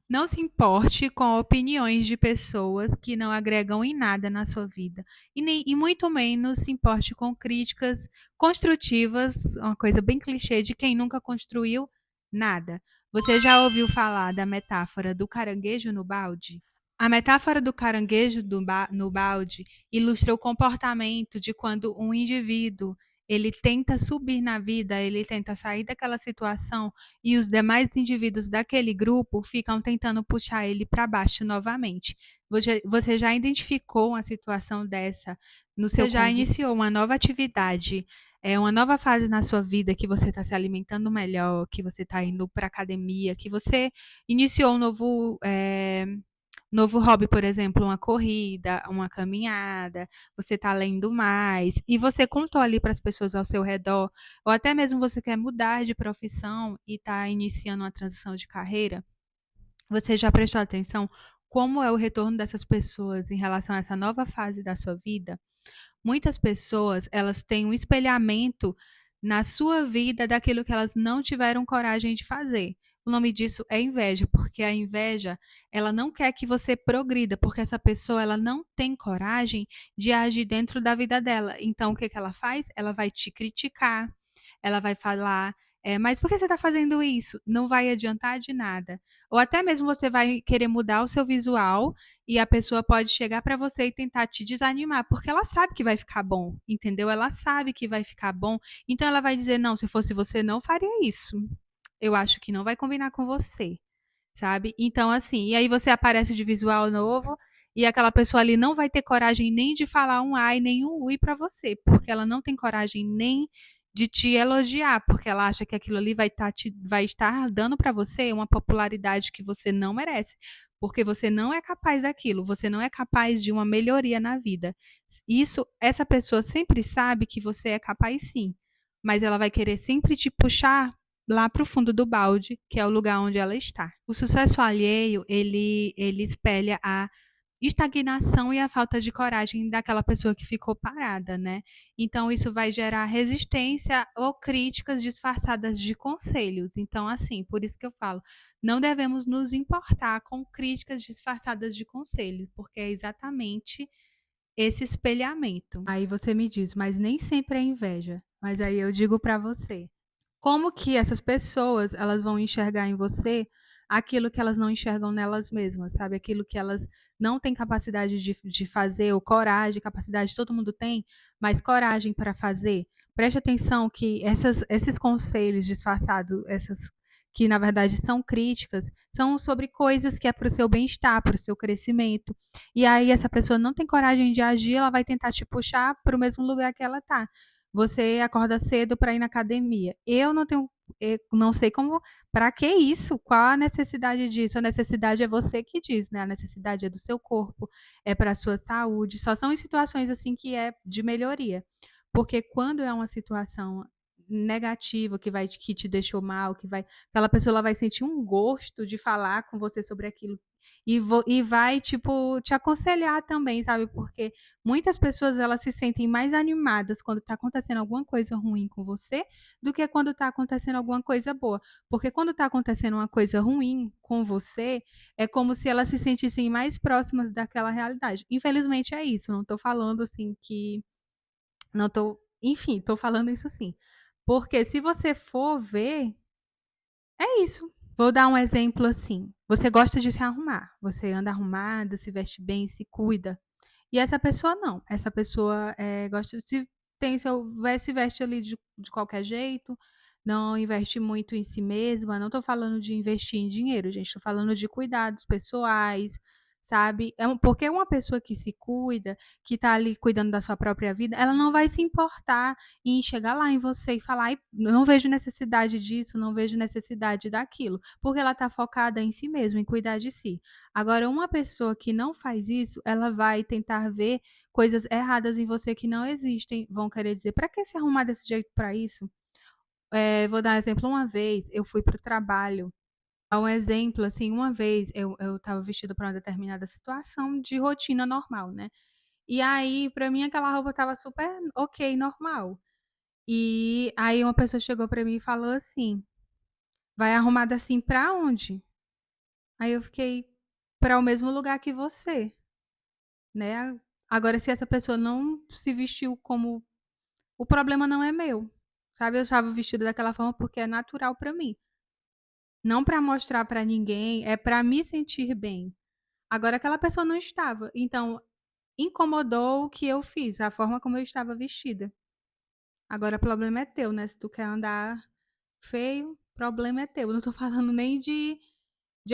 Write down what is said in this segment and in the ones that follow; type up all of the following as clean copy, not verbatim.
Não se importe com opiniões de pessoas que não agregam em nada na sua vida. E muito menos se importe com críticas construtivas, uma coisa bem clichê de quem nunca construiu nada. Você já ouviu falar da metáfora do caranguejo no balde? A metáfora do caranguejo no balde ilustra o comportamento de quando um indivíduo ele tenta subir na vida, ele tenta sair daquela situação e os demais indivíduos daquele grupo ficam tentando puxar ele para baixo novamente. Você já identificou uma situação dessa no seu Você já convívio? Iniciou uma nova atividade, uma nova fase na sua vida que você está se alimentando melhor, que você está indo para academia, que você iniciou um novo hobby, por exemplo, uma corrida, uma caminhada, você está lendo mais, e você contou ali para as pessoas ao seu redor, ou até mesmo você quer mudar de profissão e está iniciando uma transição de carreira, você já prestou atenção como é o retorno dessas pessoas em relação a essa nova fase da sua vida? Muitas pessoas, elas têm um espelhamento na sua vida daquilo que elas não tiveram coragem de fazer. O nome disso é inveja, porque a inveja, ela não quer que você progrida, porque essa pessoa, ela não tem coragem de agir dentro da vida dela. Então, o que que ela faz? Ela vai te criticar, ela vai falar, mas por que você está fazendo isso? Não vai adiantar de nada. Ou até mesmo você vai querer mudar o seu visual e a pessoa pode chegar para você e tentar te desanimar, porque ela sabe que vai ficar bom, entendeu? Ela sabe que vai ficar bom, então ela vai dizer: não, se fosse você, não faria isso. Eu acho que não vai combinar com você, sabe? Então, assim, e aí você aparece de visual novo e aquela pessoa ali não vai ter coragem nem de falar um ai, nem um ui para você, porque ela não tem coragem nem de te elogiar, porque ela acha que aquilo ali vai estar dando para você uma popularidade que você não merece, porque você não é capaz daquilo, você não é capaz de uma melhoria na vida. Isso, essa pessoa sempre sabe que você é capaz sim, mas ela vai querer sempre te puxar lá para o fundo do balde, que é o lugar onde ela está. O sucesso alheio, ele espelha a estagnação e a falta de coragem daquela pessoa que ficou parada, né? Então isso vai gerar resistência ou críticas disfarçadas de conselhos. Então, assim, por isso que eu falo, não devemos nos importar com críticas disfarçadas de conselhos, porque é exatamente esse espelhamento. Aí você me diz, mas nem sempre é inveja. Mas aí eu digo para você, como que essas pessoas, elas vão enxergar em você aquilo que elas não enxergam nelas mesmas, sabe? Aquilo que elas não têm capacidade de fazer, ou coragem, capacidade todo mundo tem, mas coragem para fazer. Preste atenção que esses conselhos disfarçados, essas que na verdade são críticas, são sobre coisas que é para o seu bem-estar, para o seu crescimento. E aí essa pessoa não tem coragem de agir, ela vai tentar te puxar para o mesmo lugar que ela está. Você acorda cedo para ir na academia. Eu não tenho, não sei como, para que isso? Qual a necessidade disso? A necessidade é você que diz, né? A necessidade é do seu corpo, é para a sua saúde. Só são em situações assim que é de melhoria. Porque quando é uma situação negativa que te deixou mal, que vai, aquela pessoa ela vai sentir um gosto de falar com você sobre aquilo e vai tipo te aconselhar também, sabe? Porque muitas pessoas elas se sentem mais animadas quando está acontecendo alguma coisa ruim com você do que quando está acontecendo alguma coisa boa. Porque quando está acontecendo uma coisa ruim com você, é como se elas se sentissem mais próximas daquela realidade. Infelizmente é isso. Não estou falando assim que. Não estou. Enfim, estou falando isso sim. Porque se você for ver, é isso. Vou dar um exemplo assim. Você gosta de se arrumar. Você anda arrumada, se veste bem, se cuida. E essa pessoa não. Essa pessoa gosta de tem seu se veste ali de qualquer jeito, não investe muito em si mesma. Não estou falando de investir em dinheiro, gente. Estou falando de cuidados pessoais, sabe? Porque uma pessoa que se cuida, que está ali cuidando da sua própria vida, ela não vai se importar em chegar lá em você e falar, não vejo necessidade disso, não vejo necessidade daquilo, porque ela está focada em si mesma, em cuidar de si. Agora, uma pessoa que não faz isso, ela vai tentar ver coisas erradas em você que não existem. Vão querer dizer, para que se arrumar desse jeito para isso? Vou dar um exemplo. Uma vez eu fui para o trabalho. Dar um exemplo, assim, uma vez eu estava vestida para uma determinada situação de rotina normal, né? E aí, para mim, aquela roupa estava super ok, normal. E aí uma pessoa chegou para mim e falou assim: vai arrumada assim para onde? Aí eu fiquei para o mesmo lugar que você, né. Agora se essa pessoa não se vestiu como o problema não é meu, sabe. Eu estava vestida daquela forma porque é natural para mim, não para mostrar para ninguém, é para me sentir bem. Agora aquela pessoa não estava, então incomodou o que eu fiz, a forma como eu estava vestida. Agora o problema é teu, né, se tu quer andar feio, problema é teu. Eu não tô falando nem de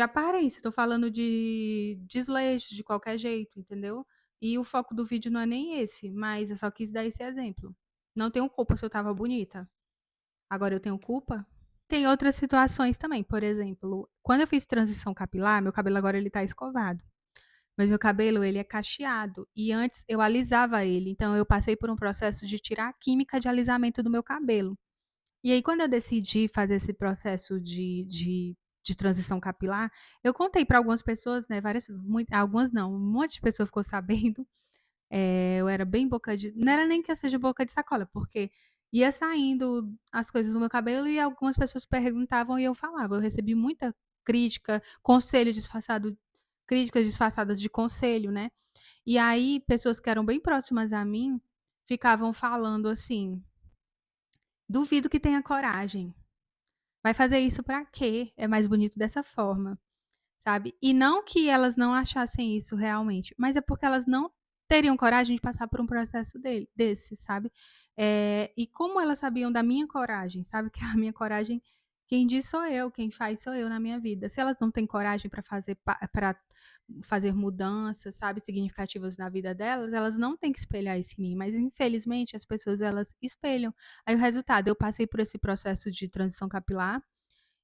aparência, tô falando de desleixo, de qualquer jeito, entendeu. E o foco do vídeo não é nem esse, mas eu só quis dar esse exemplo. Não tenho culpa se eu estava bonita. Agora eu tenho culpa? Tem outras situações também, por exemplo, quando eu fiz transição capilar, meu cabelo agora ele tá escovado, mas meu cabelo ele é cacheado e antes eu alisava ele, então eu passei por um processo de tirar a química de alisamento do meu cabelo. E aí quando eu decidi fazer esse processo de transição capilar, eu contei para algumas pessoas, né, várias mui algumas não, um monte de pessoa ficou sabendo. Eu era bem boca de não era nem que eu seja boca de sacola, porque ia saindo as coisas do meu cabelo e algumas pessoas perguntavam e eu falava. Eu recebi muita crítica, conselho disfarçado críticas disfarçadas de conselho, né. E aí pessoas que eram bem próximas a mim, ficavam falando assim: "Duvido que tenha coragem. Vai fazer isso pra quê? É mais bonito dessa forma". Sabe. E não que elas não achassem isso realmente, mas é porque elas não teriam coragem de passar por um processo desse, sabe. E como elas sabiam da minha coragem, sabe, que a minha coragem quem diz sou eu, quem faz sou eu na minha vida. Se elas não têm coragem para fazer mudanças, sabe, significativas na vida delas, elas não têm que espelhar isso em mim, mas infelizmente as pessoas elas espelham. Aí o resultado, eu passei por esse processo de transição capilar,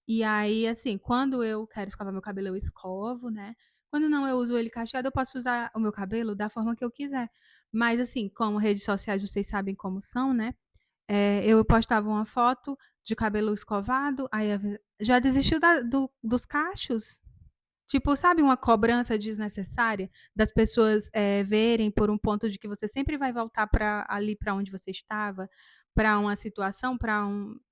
e aí, assim, quando eu quero escovar meu cabelo, eu escovo, né. Quando não, eu uso ele cacheado, eu posso usar o meu cabelo da forma que eu quiser. Mas, assim, como redes sociais vocês sabem como são, né, eu postava uma foto de cabelo escovado, aí já desistiu dos cachos? Tipo, sabe, uma cobrança desnecessária das pessoas, verem por um ponto de que você sempre vai voltar para ali para onde você estava, para uma situação, para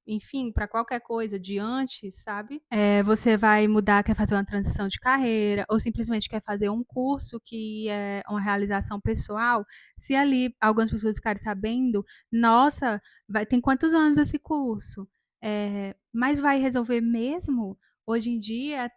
enfim, para qualquer coisa de antes, sabe. Você vai mudar, quer fazer uma transição de carreira ou simplesmente quer fazer um curso que é uma realização pessoal, se ali algumas pessoas ficarem sabendo: "Nossa, tem quantos anos esse curso?". Mas vai resolver mesmo? Hoje em dia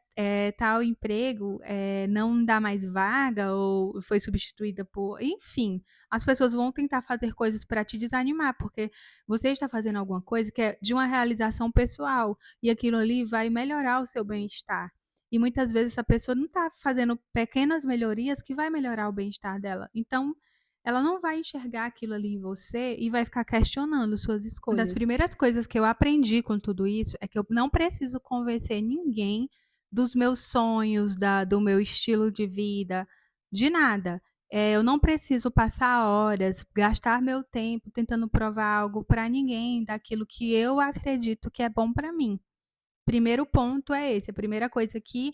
tal emprego, não dá mais vaga ou foi substituída por enfim, as pessoas vão tentar fazer coisas para te desanimar, porque você está fazendo alguma coisa que é de uma realização pessoal, e aquilo ali vai melhorar o seu bem-estar. E muitas vezes essa pessoa não está fazendo pequenas melhorias que vai melhorar o bem-estar dela. Então, ela não vai enxergar aquilo ali em você e vai ficar questionando suas escolhas. Uma das primeiras coisas que eu aprendi com tudo isso é que eu não preciso convencer ninguém dos meus sonhos, do meu estilo de vida, de nada. Eu não preciso passar horas, gastar meu tempo tentando provar algo para ninguém daquilo que eu acredito que é bom para mim. Primeiro ponto é esse, a primeira coisa que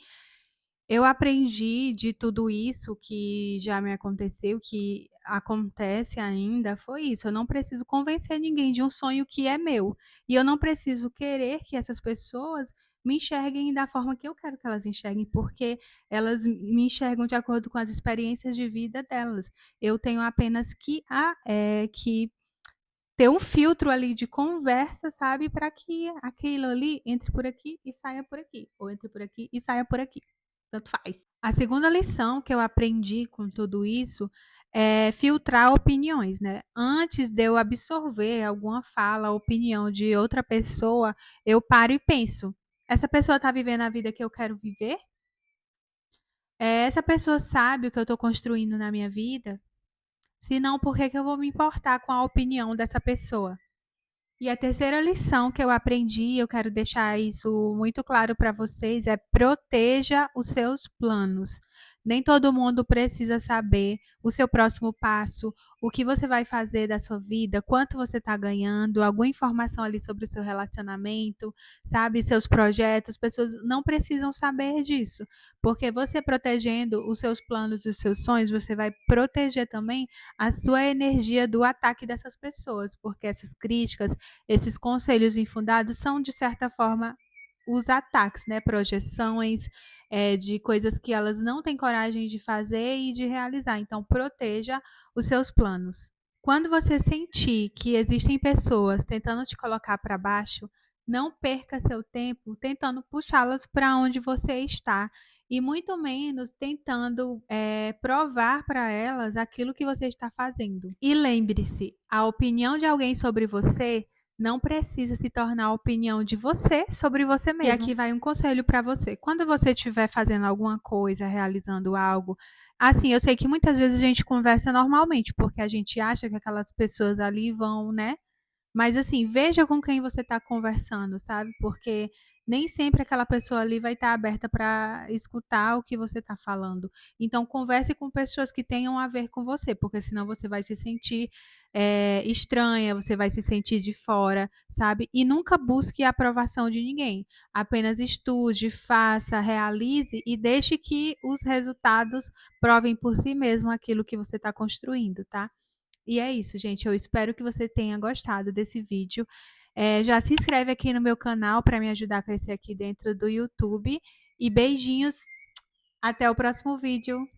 eu aprendi de tudo isso que já me aconteceu, que acontece ainda, foi isso, eu não preciso convencer ninguém de um sonho que é meu, e eu não preciso querer que essas pessoas me enxerguem da forma que eu quero que elas enxerguem, porque elas me enxergam de acordo com as experiências de vida delas. Eu tenho apenas que ter um filtro ali de conversa, sabe, para que aquilo ali entre por aqui e saia por aqui, ou entre por aqui e saia por aqui, tanto faz. A segunda lição que eu aprendi com tudo isso é filtrar opiniões, né. Antes de eu absorver alguma fala, opinião de outra pessoa, eu paro e penso: "Essa pessoa está vivendo a vida que eu quero viver? Essa pessoa sabe o que eu estou construindo na minha vida? Se não, por que que eu vou me importar com a opinião dessa pessoa?". E a terceira lição que eu aprendi, e eu quero deixar isso muito claro para vocês, é proteja os seus planos. Nem todo mundo precisa saber o seu próximo passo, o que você vai fazer da sua vida, quanto você está ganhando, alguma informação ali sobre o seu relacionamento, sabe, seus projetos, pessoas não precisam saber disso, porque você protegendo os seus planos e os seus sonhos, você vai proteger também a sua energia do ataque dessas pessoas, porque essas críticas, esses conselhos infundados são, de certa forma, os ataques, né, projeções, de coisas que elas não têm coragem de fazer e de realizar. Então proteja os seus planos. Quando você sentir que existem pessoas tentando te colocar para baixo, não perca seu tempo tentando puxá-las para onde você está e muito menos tentando, provar para elas aquilo que você está fazendo. E lembre-se, a opinião de alguém sobre você não precisa se tornar a opinião de você sobre você mesmo. E aqui vai um conselho para você. Quando você estiver fazendo alguma coisa, realizando algo, assim, eu sei que muitas vezes a gente conversa normalmente, porque a gente acha que aquelas pessoas ali vão, né, mas assim, veja com quem você está conversando, sabe? Porque nem sempre aquela pessoa ali vai estar aberta para escutar o que você está falando. Então, converse com pessoas que tenham a ver com você, porque senão você vai se sentir estranha, você vai se sentir de fora, sabe? E nunca busque a aprovação de ninguém. Apenas estude, faça, realize e deixe que os resultados provem por si mesmo aquilo que você está construindo, tá? E é isso, gente. Eu espero que você tenha gostado desse vídeo. Já se inscreve aqui no meu canal para me ajudar a crescer aqui dentro do YouTube. E beijinhos. Até o próximo vídeo.